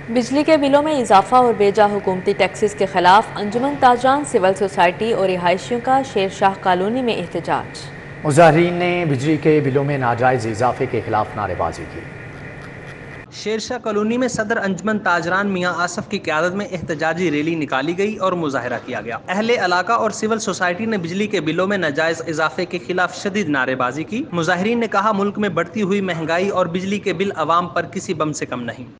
بجلی کے بلوں میں اضافہ اور بیجا حکومتی ٹیکسز کے خلاف انجمن تاجران سول سوسائٹی اور رہائشیوں کا شیر شاہ کالونی میں احتجاج۔ مظاہرین نے بجلی کے بلوں میں ناجائز اضافے کے خلاف نعرے بازی کی۔ شیرشاہ کالونی میں صدر انجمن تاجران میاں آصف کی قیادت میں احتجاجی ریلی نکالی گئی اور مظاہرہ کیا گیا۔ اہل علاقہ اور سول سوسائٹی نے بجلی کے بلوں میں ناجائز اضافے کے خلاف شدید نعرے بازی کی۔ مظاہرین نے کہا ملک میں بڑھتی ہوئی مہنگائی اور بجلی کے بل عوام پر کسی بم سے کم نہیں۔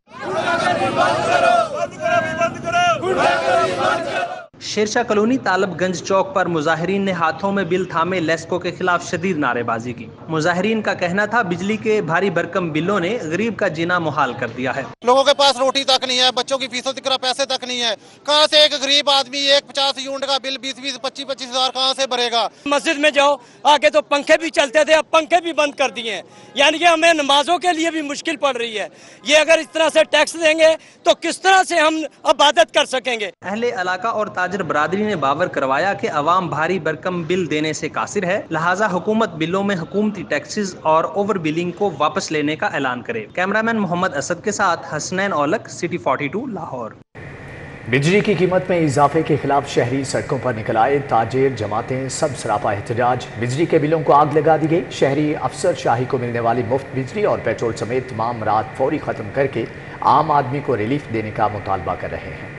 شیرشاہ کالونی طالب گنج چوک پر مظاہرین نے ہاتھوں میں بل تھامے لیسکو کے خلاف شدید نعرے بازی کی۔ مظاہرین کا کہنا تھا بجلی کے بھاری بھرکم بلوں نے غریب کا جینا محال کر دیا ہے۔ لوگوں کے پاس روٹی تک نہیں ہے، بچوں کی فیسوں تک پیسے تک نہیں ہے، کہاں سے ایک غریب آدمی ایک 50 یونٹ کا بل 20 25 ہزار کہاں سے بھرے گا؟ مسجد میں جاؤ، آگے تو پنکھے بھی چلتے تھے، اب پنکھے بھی بند کر دیے ہیں، یعنی کہ ہمیں نمازوں کے لیے بھی مشکل پڑ رہی ہے۔ یہ اگر اس طرح سے ٹیکس دیں گے تو کس طرح سے ہم عبادت کر سکیں گے؟ اہل علاقہ اور تاجر برادری نے باور کروایا کہ عوام بھاری بھرکم بل دینے سے قاصر ہے، لہٰذا حکومت بلوں میں حکومتی ٹیکسز اور اوور بلنگ کو واپس لینے کا اعلان کرے۔ کیمرامین محمد اسد کے ساتھ حسنین اولک، سٹی 42 لاہور۔ بجلی کی قیمت میں اضافے کے خلاف شہری سڑکوں پر نکل آئے، تاجر جماعتیں سب سراپا احتجاج۔ بجلی کے بلوں کو آگ لگا دی گئی۔ شہری افسر شاہی کو ملنے والی مفت بجلی اور پیٹرول سمیت تمام رات فوری ختم کر کے عام آدمی کو ریلیف دینے کا مطالبہ کر رہے ہیں۔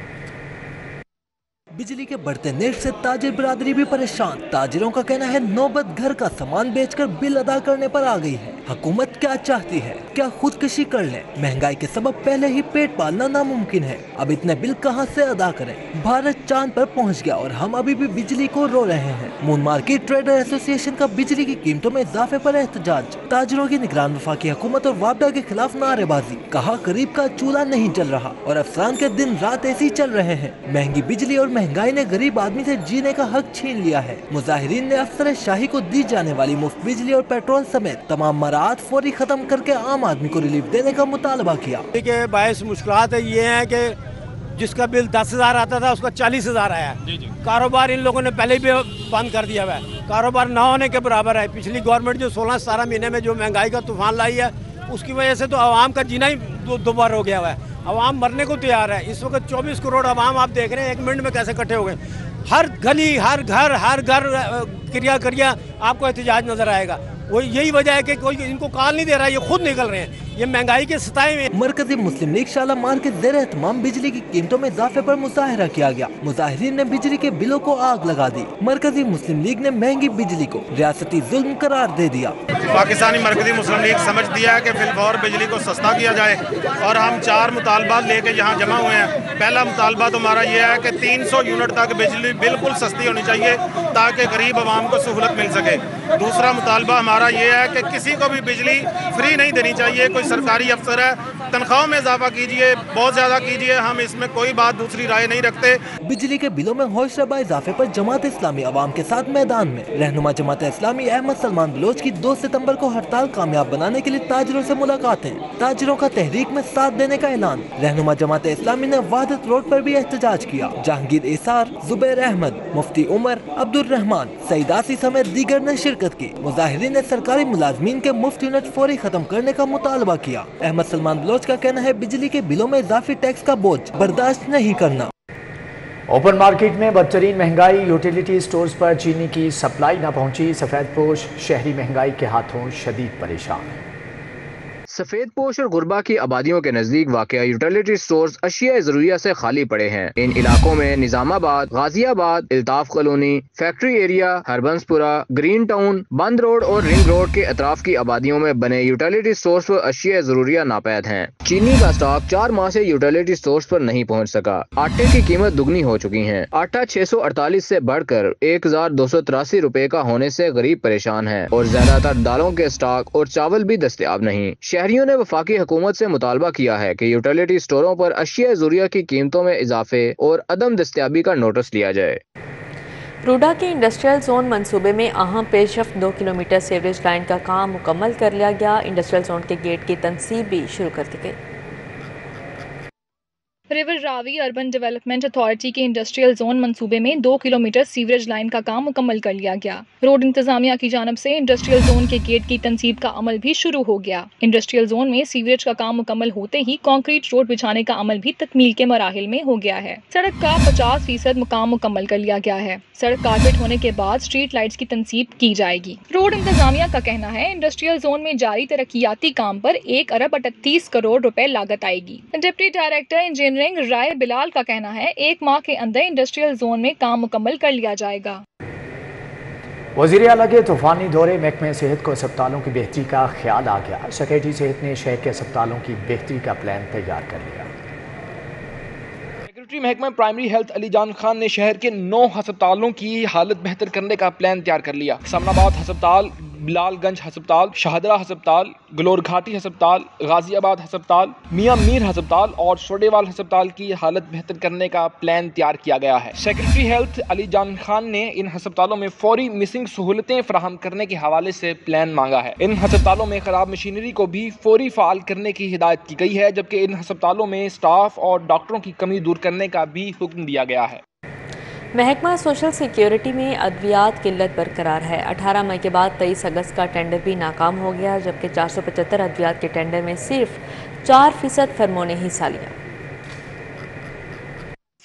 بجلی کے بڑھتے نیٹ سے تاجر برادری بھی پریشان۔ تاجروں کا کہنا ہے نوبت گھر کا سامان بیچ کر بل ادا کرنے پر آ گئی ہے۔ حکومت کیا چاہتی ہے؟ کیا خودکشی کر لیں؟ مہنگائی کے سبب پہلے ہی پیٹ پالنا ناممکن ہے، اب اتنے بل کہاں سے ادا کریں؟ بھارت چاند پر پہنچ گیا اور ہم ابھی بھی بجلی کو رو رہے ہیں۔ مون مارکیٹ ٹریڈر ایسوسی ایشن کا بجلی کی قیمتوں میں اضافے پر احتجاج۔ تاجروں کی نگران وفاقی حکومت اور وابڈا کے خلاف نعرے بازی۔ کہا غریب کا چولہا نہیں جل رہا اور افسران کے دن رات ایسے ہی چل رہے ہیں۔ مہنگی بجلی اور مہنگائی نے غریب آدمی سے جینے کا حق چھین لیا ہے۔ مظاہرین نے افسر شاہی کو دی جانے والی مفت بجلی اور پیٹرول سمیت تمام مراعات فوری ختم کر کے عام آدمی کو ریلیف دینے کا مطالبہ کیا۔ باعث مشکلات یہ ہیں کہ جس کا بل 10,000 آتا تھا اس کا 40,000 آیا ہے۔ کاروبار ان لوگوں نے پہلے بھی بند کر دیا ہوا ہے، کاروبار نہ ہونے کے برابر ہے۔ پچھلی گورنمنٹ جو 16-17 مہینے میں جو مہنگائی کا طوفان لائی ہے اس کی وجہ سے تو عوام کا جینا ہی دوبار ہو گیا ہوا ہے۔ عوام مرنے کو تیار ہے۔ اس وقت 24 کروڑ عوام آپ دیکھ رہے ہیں 1 منٹ میں کیسے اکٹھے ہو گئے۔ ہر گلی ہر گھر کریا آپ کو احتجاج نظر آئے گا۔ وہ یہی وجہ ہے کہ کوئی ان کو کال نہیں دے رہا، یہ خود نکل رہے ہیں، یہ مہنگائی کے ستائے میں۔ مرکزی مسلم لیگ شالامار کے زیر اہتمام بجلی کی قیمتوں میں اضافے پر مظاہرہ کیا گیا۔ مظاہرین نے بجلی کے بلوں کو آگ لگا دی۔ مرکزی مسلم لیگ نے مہنگی بجلی کو ریاستی ظلم قرار دے دیا۔ پاکستانی مرکزی مسلم لیگ سمجھ دیا ہے کہ فی الفور بجلی کو سستا کیا جائے اور ہم 4 مطالبات لے کے یہاں جمع ہوئے ہیں۔ پہلا مطالبہ تو ہمارا یہ ہے کہ 300 یونٹ تک بجلی بالکل سستی ہونی چاہیے تاکہ غریب عوام کو سہولت مل سکے۔ دوسرا مطالبہ ہمارا یہ ہے کہ کسی کو بھی بجلی فری نہیں دینی چاہیے۔ کوئی سرکاری افسر ہے تنخواہوں میں اضافہ کیجئے، بہت زیادہ کیجئے، ہم اس میں کوئی بات دوسری رائے نہیں رکھتے۔ بجلی کے بلوں میں ہوش ربا اضافے پر جماعت اسلامی عوام کے ساتھ میدان میں۔ رہنما جماعت اسلامی احمد سلمان بلوچ کی 2 ستمبر کو ہڑتال کامیاب بنانے کے لیے تاجروں سے ملاقاتیں، تاجروں کا تحریک میں ساتھ دینے کا اعلان۔ رہنما جماعت اسلامی نے وحدت روڈ پر بھی احتجاج کیا۔ جہانگیر ایسار، زبیر احمد، مفتی عمر، عبد الرحمان، سعید آسی سمیت دیگر نے شرکت کی۔ مظاہرین نے سرکاری ملازمین کے مفت یونٹ فوری ختم کرنے کا مطالبہ کیا۔ احمد سلمان بلوچ کا کہنا ہے بجلی کے بلوں میں اضافی ٹیکس کا بوجھ برداشت نہیں کرنا۔ اوپن مارکیٹ میں بدترین مہنگائی، یوٹیلیٹی سٹورز پر چینی کی سپلائی نہ پہنچی۔ سفید پوش شہری مہنگائی کے ہاتھوں شدید پریشان۔ سفید پوش اور غربا کی آبادیوں کے نزدیک واقع یوٹیلیٹی سٹورز اشیاء ضروریہ سے خالی پڑے ہیں۔ ان علاقوں میں نظام آباد، غازی آباد، Altaf colony, factory area, Harbans پورہ، گرین ٹاؤن، بند روڈ اور رنگ روڈ کے اطراف کی آبادیوں میں بنے یوٹیلیٹی سٹورز پر اشیاء ضروریہ ناپید ہیں۔ چینی کا اسٹاک 4 ماہ سے یوٹیلیٹی سٹورز پر نہیں پہنچ سکا۔ آٹے کی قیمت دگنی ہو چکی ہے۔ آٹا 648 سے بڑھ کر 1283 روپے کا ہونے سے غریب پریشان ہے اور زیادہ تر دالوں کے اسٹاک اور چاول بھی دستیاب نہیں۔ شہریوں نے وفاقی حکومت سے مطالبہ کیا ہے کہ یوٹیلیٹی سٹوروں پر اشیاء ضروریہ کی قیمتوں میں اضافے اور عدم دستیابی کا نوٹس لیا جائے۔ روڈا کے انڈسٹریل زون منصوبے میں اہم پیش رفت 2 کلومیٹر سیوریج لائن کا کام مکمل کر لیا گیا۔ انڈسٹریل زون کے گیٹ کی تنصیب بھی شروع کر دی گئی۔ River Ravi urban development authority के इंडस्ट्रियल जोन मंसूबे में 2 किलोमीटर सीवरेज लाइन का काम मुकम्मल कर लिया गया। रोड इंतजामिया की जानब से इंडस्ट्रियल जोन के गेट की तनसीब का अमल भी शुरू हो गया। इंडस्ट्रियल जोन में सीवरेज का काम मुकम्मल होते ही कंक्रीट रोड बिछाने का अमल भी तकमील के मराहिल में हो गया है। सड़क का 50% मुकाम मुकम्मल कर लिया गया है। सड़क कारपेट होने के बाद स्ट्रीट लाइट्स की तनसीब की जाएगी। रोड इंतजामिया का कहना है इंडस्ट्रियल जोन में जारी तरक्याती काम पर 1 अरब 38 करोड़ रुपए लागत आएगी। डिप्टी डायरेक्टर इंजीनियरिंग राय बिलाल का कहना है 1 माह के अंदर इंडस्ट्रियल जोन में काम मुकम्मल कर लिया जाएगा। वज़ीर आला के तूफानी दौरे महकमे सेहत को अस्पतालों की बेहतरी का ख्याल आ गया। सेक्रेटरी सेहत ने शहर के अस्पतालों की बेहतरी का प्लान तैयार कर लिया। सेक्रेटरी महकमा प्राइमरी हेल्थ अली जान खान ने शहर के 9 अस्पतालों की हालत बेहतर करने का प्लान तैयार कर लिया। समनाबाद अस्पताल, बिलालगंज अस्पताल, शाहदरा अस्पताल, गलोर घाटी अस्पताल, गाजियाबाद अस्पताल, मियां मीर अस्पताल और सोडेवाल अस्पताल की हालत बेहतर करने का प्लान तैयार किया गया है। सेक्रेटरी हेल्थ अली जान खान ने इन अस्पतालों में फौरी मिसिंग सहूलतें फराहम करने के हवाले से प्लान मांगा है। इन अस्पतालों में खराब मशीनरी को भी फौरी फाल करने की हिदायत की गई है, जबकि इन अस्पतालों में स्टाफ और डॉक्टरों की कमी दूर करने का भी हुक्म दिया गया है। महकमा सोशल सिक्योरिटी में अद्वियात किल्लत बरकरार है। 18 मई के बाद 23 अगस्त का टेंडर भी नाकाम हो गया, जबकि 475 अद्वियात के टेंडर में सिर्फ 4% फर्मों ने हिस्सा लिया।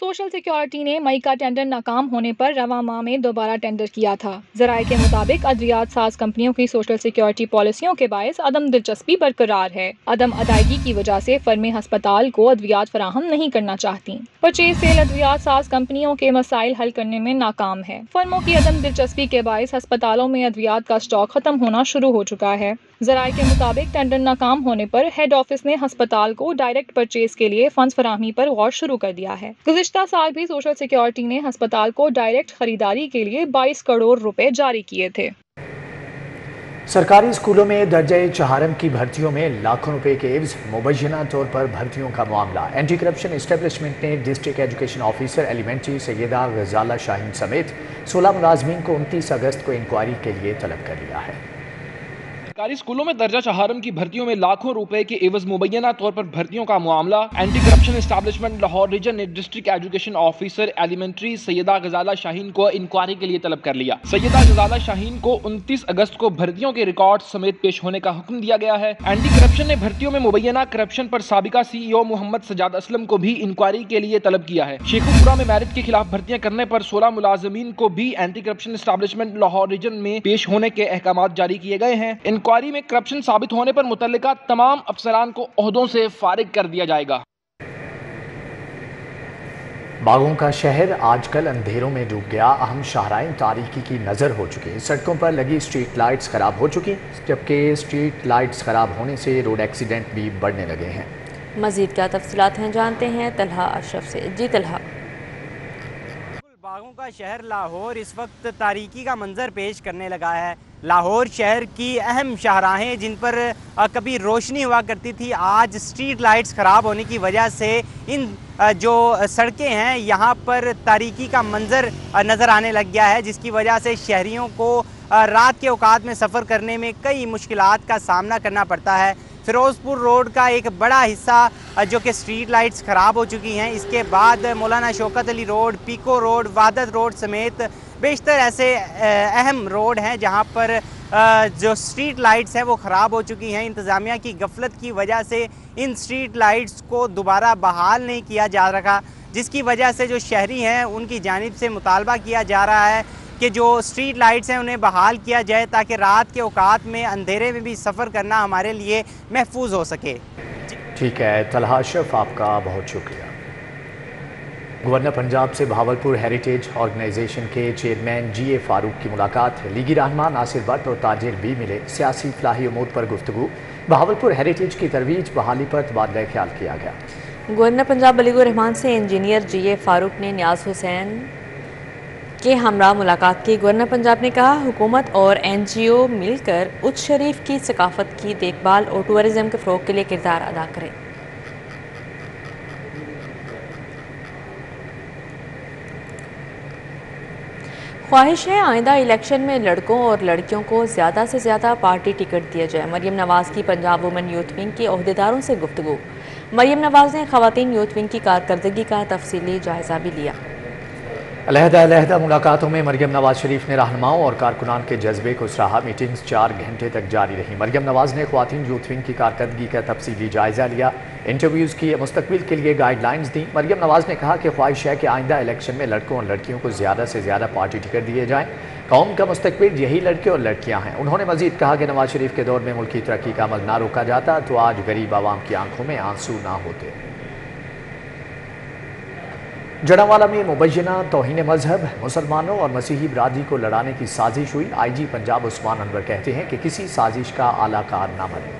सोशल सिक्योरिटी ने मई का टेंडर नाकाम होने पर रवां माह में दोबारा टेंडर किया था। ज़राए के मुताबिक अद्वियात साज कंपनियों की सोशल सिक्योरिटी पॉलिसियों के बायस अदम दिलचस्पी बरकरार है। अदम अदायगी की वजह से फर्में हस्पताल को अद्वियात फराहम नहीं करना चाहती। परचेज सेल अद्वियात साज कंपनियों के मसाइल हल करने में नाकाम है। फर्मों की अदम दिलचस्पी के बायस हस्पतालों में अद्वियात का स्टॉक खत्म होना शुरू हो चुका है। ज़राए के मुताबिक टेंडर नाकाम होने पर हेड ऑफिस ने हस्पताल को डायरेक्ट परचेज के लिए फंड्स फराहमी पर गौर शुरू कर दिया है। गुज़िश्ता साल भी सोशल सिक्योरिटी ने हस्पताल को डायरेक्ट खरीदारी के लिए 22 करोड़ रुपए जारी किए थे। सरकारी स्कूलों में दर्जे चहारम की भर्तियों में लाखों रुपए के एवज मुबैना तौर पर भर्तियों का मामला। एंटी करप्शन एस्टेब्लिशमेंट ने district education officer elementary Syeda Ghazala Shaheen समेत 16 मुलाजमीन को 29 अगस्त को इंक्वायरी के लिए तलब कर लिया है। सरकारी स्कूलों में दर्जा चहारम की भर्तियों में लाखों रुपए के एवज मुबैना तौर पर भर्तियों का मामला। Anti corruption establishment Lahore region ने district education officer elementary Syeda Ghazala Shaheen को इंक्वायरी के लिए तलब कर लिया। सैयदा गजाला शाहीन को 29 अगस्त को भर्तियों के रिकॉर्ड समेत पेश होने का हुक्म दिया गया है। एंटी करप्शन ने भर्तियों में मुबैना करप्शन पर साबिका CEO मोहम्मद सजाद असलम को भी इंक्वायरी के लिए तलब किया है। शेखुपुरा में मैरिट के खिलाफ भर्तियां करने पर 16 मुलाजमीन को भी anti corruption establishment Lahore region में पेश होने के अहकाम जारी किए गए हैं। इंक्वायरी में करप्शन साबित होने पर मुतल्लिका तमाम अफसरान को ओहदों से फारिग कर दिया जाएगा। बागों का शहर आजकल अंधेरों में डूब गया। अहम शाहराएं तारीकी की नजर हो चुकी। सड़कों पर लगी स्ट्रीट लाइट्स खराब हो चुकी, जबकि स्ट्रीट लाइट्स खराब होने से रोड एक्सीडेंट भी बढ़ने लगे हैं। मजीद क्या तफसीलात हैं जानते हैं तलहा अशरफ से। जी तलहा। बागों का शहर लाहौर इस वक्त तारीकी का मंजर पेश करने लगा है। लाहौर शहर की अहम शाहराहें जिन पर कभी रोशनी हुआ करती थी, आज स्ट्रीट लाइट्स ख़राब होने की वजह से इन जो सड़कें हैं यहाँ पर तारीकी का मंजर नज़र आने लग गया है, जिसकी वजह से शहरियों को रात के औकात में सफ़र करने में कई मुश्किलात का सामना करना पड़ता है। फ़िरोज़पुर रोड का एक बड़ा हिस्सा जो कि स्ट्रीट लाइट्स ख़राब हो चुकी हैं। इसके बाद Maulana Shaukat Ali road, Peco road, Wahdat road समेत बेशतर ऐसे अहम रोड हैं जहां पर जो स्ट्रीट लाइट्स हैं वो ख़राब हो चुकी हैं। इंतज़ामिया की गफलत की वजह से इन स्ट्रीट लाइट्स को दोबारा बहाल नहीं किया जा रहा, जिसकी वजह से जो शहरी हैं उनकी जानिब से मुतालबा किया जा रहा है कि जो स्ट्रीट लाइट्स हैं उन्हें बहाल किया जाए, ताकि रात के औकात में अंधेरे में भी सफ़र करना हमारे लिए महफूज हो सके। ठीक है तलहा अशरफ, आपका बहुत शुक्रिया। गवर्नर पंजाब से भावलपुर हेरिटेज ऑर्गेनाइजेशन के चेयरमैन GA फारूक की मुलाकात। लीगी रहनुमा नासिर भट्ट और ताजिर भी मिले। सियासी फलाही उमूर पर गुफ्तगू। भावलपुर हेरिटेज की तरवीज बहाली पर तबादला ख्याल किया गया। गवर्नर पंजाब बलीगुर रहमान से इंजीनियर GA फारूक ने न्याज हुसैन के हमरा मुलाकात की। गवर्नर पंजाब ने कहा हुकूमत और NGO मिलकर उच्च शरीफ की सकाफत की देखभाल और टूरिज्म के फ़रोग के लिए किरदार अदा करें। ख्वाहिश है आइंदा इलेक्शन में लड़कों और लड़कियों को ज़्यादा से ज़्यादा पार्टी टिकट दिया जाए। मरियम नवाज़ की पंजाब वुमेन यूथ विंग के अहदेदारों से गुफ्तगू। मरियम नवाज ने खवातीन यूथ विंग की कारकर्दगी का तफसीली जायजा भी लिया। अलहदा मुलाकातों में मरियम नवाज शरीफ ने रहनुमाओं और कारकुनान के जज्बे को सराहा। मीटिंग्स 4 घंटे तक जारी रही। मरियम नवाज ने ख्वातीन यूथ विंग की कारकर्दगी का तफसीली जायजा लिया, इंटरव्यूज़ की, मुस्तकबिल के लिए गाइडलाइंस दी। मरियम नवाज ने कहा कि ख्वाहिश है कि आइंदा इलेक्शन में लड़कों और लड़कियों को ज़्यादा से ज़्यादा पार्टी टिकट दिए जाएँ। कौम का मुस्तकबिल यही लड़के और लड़कियाँ हैं। उन्होंने मजीद कहा कि नवाज शरीफ के दौर में मुल्क की तरक्की का अमल ना रोका जाता तो आज गरीब आवाम की आंखों में आंसू ना होते। जड़ावाला में मुबैना तौहीन मजहब, मुसलमानों और मसीही बरादरी को लड़ाने की साजिश हुई। IG पंजाब उस्मान अनवर कहते हैं कि किसी साजिश का आलाकार ना बने।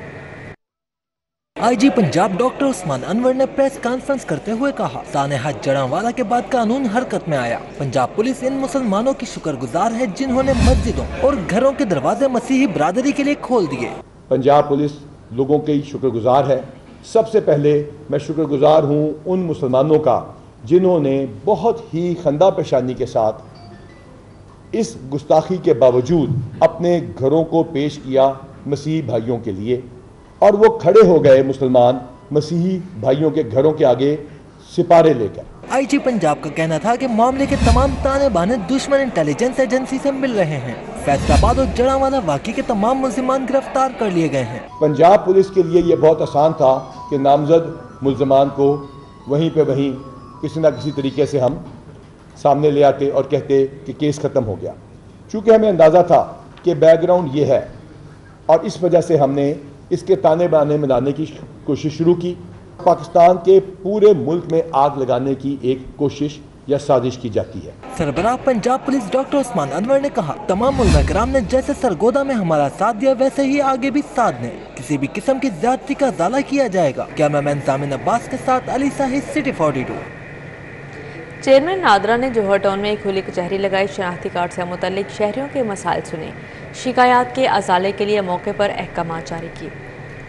IG पंजाब डॉक्टर उस्मान अनवर ने प्रेस कॉन्फ्रेंस करते हुए कहा, सानेहा जड़ावाला के बाद कानून हरकत में आया। पंजाब पुलिस इन मुसलमानों की शुक्रगुजार है जिन्होंने मस्जिदों और घरों के दरवाजे मसीही बरादरी के लिए खोल दिए। पंजाब पुलिस लोगों की शुक्रगुजार है। सबसे पहले मैं शुक्रगुजार हूँ उन मुसलमानों का जिन्होंने बहुत ही खंदा पेशानी के साथ इस गुस्ताखी के बावजूद अपने घरों को पेश किया मसीही भाइयों के लिए, और वो खड़े हो गए मुसलमान मसीही भाइयों के घरों के आगे सिपारे लेकर। IG पंजाब का कहना था कि मामले के तमाम ताने बाने दुश्मन इंटेलिजेंस एजेंसी से मिल रहे हैं। फैसलाबाद और जड़ावाला वाक़ई के तमाम मुल्ज़िमान गिरफ्तार कर लिए गए हैं। पंजाब पुलिस के लिए ये बहुत आसान था कि नामजद मुल्ज़मान को वहीं पे वहीं किसी न किसी तरीके से हम सामने ले आते और कहते कि केस ख़त्म हो गया। चूँकि हमें अंदाज़ा था कि बैकग्राउंड ये है और इस वजह से हमने इसके ताने बाने मिलाने की कोशिश शुरू की। पाकिस्तान के पूरे मुल्क में आग लगाने की एक कोशिश या साजिश की जाती है। सरबराह पंजाब पुलिस डॉक्टर उस्मान अनवर ने कहा, तमाम उलमा किराम ने जैसे सरगोदा में हमारा साथ दिया वैसे ही आगे भी साथ दें। किसी भी किस्म की ज्यादती का ज़ाला किया जाएगा। कैमरामैन सामिन अब्बास के साथ अली साहिद, सिटी 42। चेयरमैन नादरा ने जोहर टाउन में एक खुली कचहरी लगाई। शनाख्ती कार्ड से मुतल्लिक शहरियों के मसाइल सुने, शिकायत के अजाले के लिए मौके पर अहकामात जारी किए।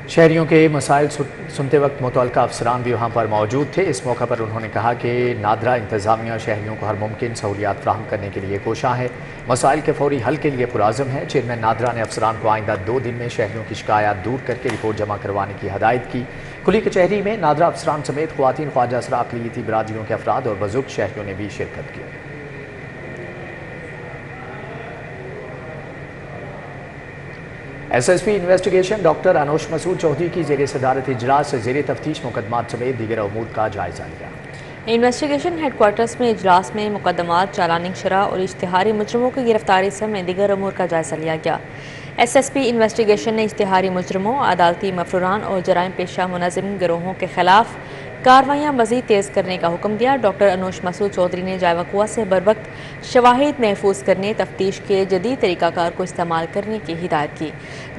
शहरियों के मसाइल सुनते वक्त मुतल्लिका अफसरान भी वहाँ पर मौजूद थे। इस मौके पर उन्होंने कहा कि नादरा इंतज़ामिया शहरियों को हर मुमकिन सहूलियात फ्राहम करने के लिए कोशा है, मसाइल के फौरी हल के लिए पुराज़म है। चेयरमैन नादरा ने अफसरान को आइंदा 2 दिन में शहरियों की शिकायत दूर करके रिपोर्ट जमा करवाने की हदायत की। खुली कचहरी में नादरा अफसरान समेत ख्वातीन, ख्वाजा असरा, अक़लियती बरादरियों के अफराद और बुज़ुर्ग शहरियों ने भी शिरकत की। SSP investigation doctor Anosh Masood Chaudhry की ज़ेर सदारत इजलास ज़ेर तफ्तीश मुकदमात समेत दीगर अमूर का जायजा लिया। इन्वेस्टिगेशन हेडक्वार्टर्स में इजलास में मुकदमात, चालानी शरह और इश्तिहारी मुजरमों की गिरफ्तारी समेत दीगर अमूर का जायजा लिया गया। SSP इन्वेस्टिगेशन ने इश्तिहारी मुजरमों, अदालती मफरूरान और जराइम पेशा मुनज़्ज़म गिरोहों के खिलाफ कार्रवाइयाँ मज़ीद तेज़ करने का हुक्म दिया। डॉक्टर अनोश मसूद चौधरी ने जाय वक़ुआ से बरवक्त शवाहिद महफूज करने, तफ्तीश के जदीद तरीक़ाकार को इस्तेमाल करने की हिदायत की,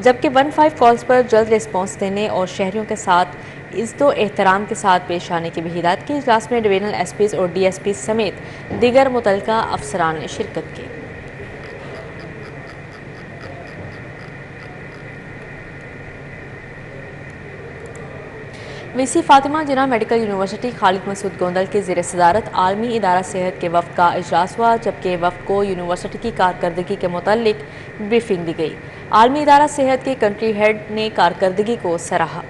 जबकि 15 कॉल्स पर जल्द रिस्पॉन्स देने और शहरियों के साथ इज़्ज़ो एहतराम के साथ पेश आने की भी हिदायत की। इजलास में डिवीजनल SPs और DSPs समेत दीगर मुतल्लिका अफसरान ने शिरकत की। VC फातिमा जिना मेडिकल यूनिवर्सिटी खालिद मसूद गोंदल की ज़ेर सदारत आलमी इदारा सेहत के वफ़द का इजलास हुआ, जबकि वफ़द को यूनिवर्सिटी की कारकर्दगी के मुतालिक ब्रीफिंग दी गई। आलमी इदारा सेहत के कंट्री हेड ने कारकर्दगी को सराहा,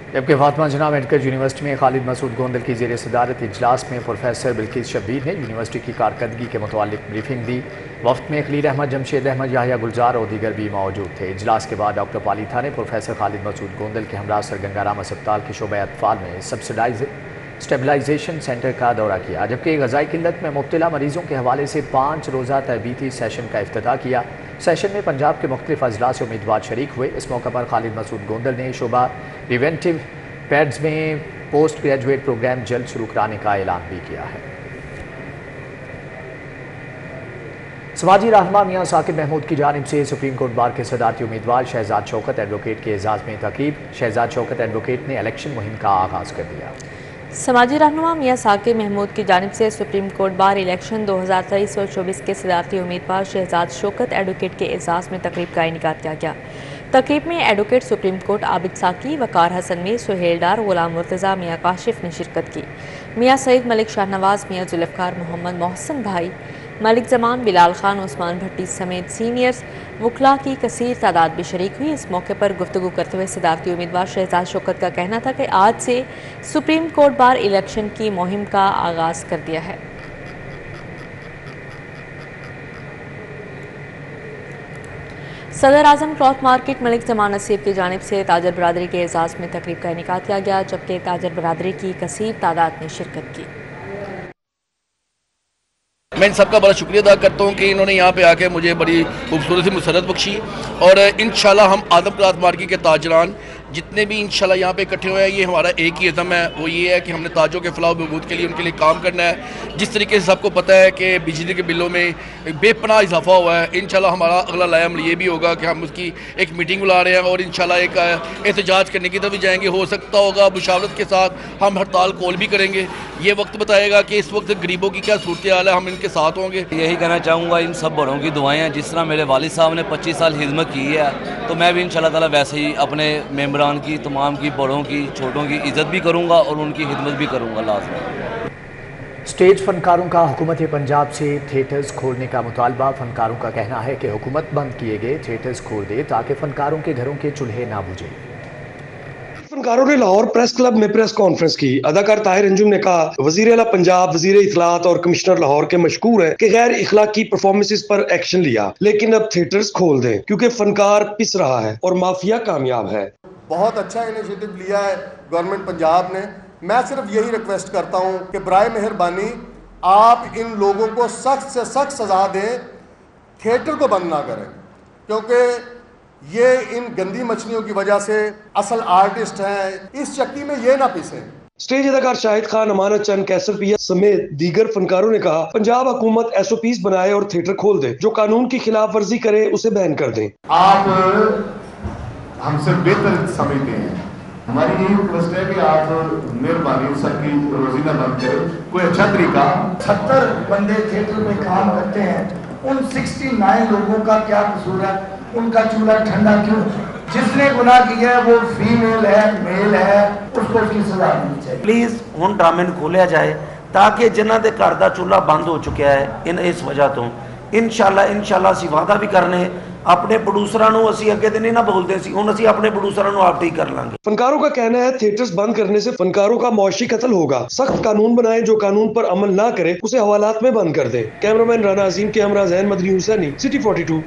जबकि फातिमा जिना मेडिकल यूनिवर्सिटी में खालिद मसूद गोंदल की ज़ेर सदारत इजलास में प्रोफेसर बिल्किस शब्बीर ने यूनिवर्सिटी की कारकर्दगी के मुतालिक ब्रीफिंग दी। वफ़द में खलील अहमद, जमशेद अहमद, याहिया गुलजार और दीगर भी मौजूद थे। इजलास के बाद डॉक्टर पालीथा ने प्रोफेसर खालिद मसूद गोंदल के हमरा सर गंगाराम अस्पताल के शोबे अतफाल में स्टेबलाइजेशन सेंटर का दौरा किया, जबकि ग़ज़ाई किल्लत में मुब्तला मरीज़ों के हवाले से 5 रोज़ा तरबीती सेशन का इफ्तिताह किया। सेशन में पंजाब के मुख्तलिफ अजला से उम्मीदवार शरीक हुए। इस मौके पर खालिद मसूद गोंदल ने शोबा प्रिवेंटिव पैड्स में पोस्ट ग्रेजुएट प्रोग्राम जल्द शुरू कराने का ऐलान भी किया है। समाजी रहनुमा मियां साकिब महमूद की जानिब से सुप्रीम कोर्ट बार के सदारती उम्मीदवार शहजाद शौकत एडवोकेट के एजाज़ में तक़रीब। शहजाद शौकत एडवोकेट ने इलेक्शन मुहिम का आगाज़ कर दिया। समाजी रहनुमा मियां साकिब महमूद की जानिब से सुप्रीम कोर्ट बार इलेक्शन 2023 और 24 के सदारती उम्मीदवार शहजाद शौकत एडवोकेट के एजाज़ में तक़रीब का इनेकाद किया गया। तक़रीब में एडवोकेट सुप्रीम कोर्ट आबिद साकी, वकार हसन मीर, सुहेल डार, गुलाम मुर्तज़ा, मियां काशिफ ने शिरकत की। मियां सईद मलिक शाहनवाज, मियां जुल्फ़कार मोहम्मद मोहसिन भाई, मलिक जमान, बिलाल खान, उस्मान भट्टी समेत सीनियर्स वकला की कसीर तादाद भी शरीक हुई। इस मौके पर गुफ्तगू करते हुए सदारती उम्मीदवार शहजाद शौकत का कहना था कि आज से सुप्रीम कोर्ट बार इलेक्शन की मुहिम का आगाज कर दिया है। सदर आजम क्लॉथ मार्केट मलिक जमान नसीब की जानिब से ताजर बरादरी के एजाज़ में तकरीब का इनेकाद किया गया, जबकि ताजर बरादरी की कसीर तादाद ने शिरकत की। मैं इन सबका बड़ा शुक्रिया अदा करता हूँ कि इन्होंने यहाँ पे आके मुझे बड़ी खूबसूरत सी मुसरत बख्शी, और इंशाल्लाह हम आदम क्लॉथ मार्केट के ताजरान जितने भी इंशाल्लाह यहाँ पे इकट्ठे हुए हैं, ये हमारा एक ही इज़्म है, वो ये है कि हमने ताजों के फलाह बहबूद के लिए उनके लिए काम करना है। जिस तरीके से सबको पता है कि बिजली के बिलों में बेपनाह इजाफा हुआ है, इंशाल्लाह हमारा अगला लायम ये भी होगा कि हम उसकी एक मीटिंग बुला रहे हैं और इंशाल्लाह एक एहतजाज करने की तरफ भी जाएंगे। हो सकता होगा मुशावरत के साथ हम हड़ताल कॉल भी करेंगे। ये वक्त बताएगा कि इस वक्त गरीबों की क्या सूरत हाल है, हम इनके साथ होंगे। यही कहना चाहूँगा, इन सब बड़ों की दुआएं हैं। जिस तरह मेरे वालिद साहब ने 25 साल खिदमत की है, तो मैं भी इंशाल्लाह ताला वैसे ही अपने मेम्बरान की, तमाम की, बड़ों की, छोटों की इज़्ज़त भी करूँगा और उनकी खिदमत भी करूँगा लाज़मी। स्टेज फनकारों का हुकूमत पंजाब से थिएटर्स खोलने का मुतालबा। फनकारों का कहना है कि हुकूमत बंद किए गए थिएटर्स खोल दे ताकि फनकारों के घरों के चूल्हे ना बुझे। फनकारों ने लाहौर प्रेस क्लब में प्रेस कॉन्फ्रेंस की। अदाकार ताहिर अंजुम ने कहा, वजीर आला पंजाब, वजीर इत्तलात और कमिश्नर लाहौर के मशकूर हैं कि गैर इखलाकी परफॉर्मेंसेस पर एक्शन लिया, लेकिन अब थिएटर्स खोल दें क्योंकि फनकार पिस रहा है और माफिया कामयाब है। बहुत अच्छा इनिशिएटिव लिया है गवर्नमेंट पंजाब ने। मैं सिर्फ यही रिक्वेस्ट करता हूँ कि बराए मेहरबानी आप इन लोगों को सख्त से सख्त सजा दें, थिएटर को बंद ना करें, क्योंकि ये इन गंदी मछलियों की वजह से असल आर्टिस्ट हैं, इस चक्की में ये ना पिसें। स्टेज अदाकार शाहिद खान, अमानत चंद, कैसर पिया समेत दीगर फनकारों ने कहा, पंजाब हुकूमत SOPs बनाए और थिएटर खोल दे, जो कानून की खिलाफ वर्जी करे उसे बैन कर दें। आप हमसे बेहतर समझते हैं, हमारी यही रिक्वेस्ट है कि आप मेहरबानी सबकी रोजी न बंद करें, कोई अच्छा तरीका। 70 बंदे थिएटर में काम करते हैं, उन 69 लोगों का क्या कसूर है? उनका चूल्हा ठंडा क्यों? जिसने गुनाह किया है वो फीमेल है, मेल है, उसको उसकी सजा मिलनी चाहिए। प्लीज हुण ड्रामे नूं खोलिया जाए ताकि जिन्हां दे घर दा चूल्हा बंद हो चुका है इस वजह तो इंशाल्लाह असीं वादा भी करने अपने प्रोड्यूसरां नूं, असीं अगे ते नहीं ना बोलदे सी, हुण असीं अपने प्रोड्यूसरां नूं आप ठीक कर लांगे। फनकारों का कहना है थिएटर्स बंद करने से फनकारों का मौशी कत्ल होगा। सख्त कानून बनाए, जो कानून पर अमल ना करे उसे हवालात में बंद कर दे। कैमरामैन राना अजीम के हमरा ज़ैन मदनी हुसैनी, सिटी 42।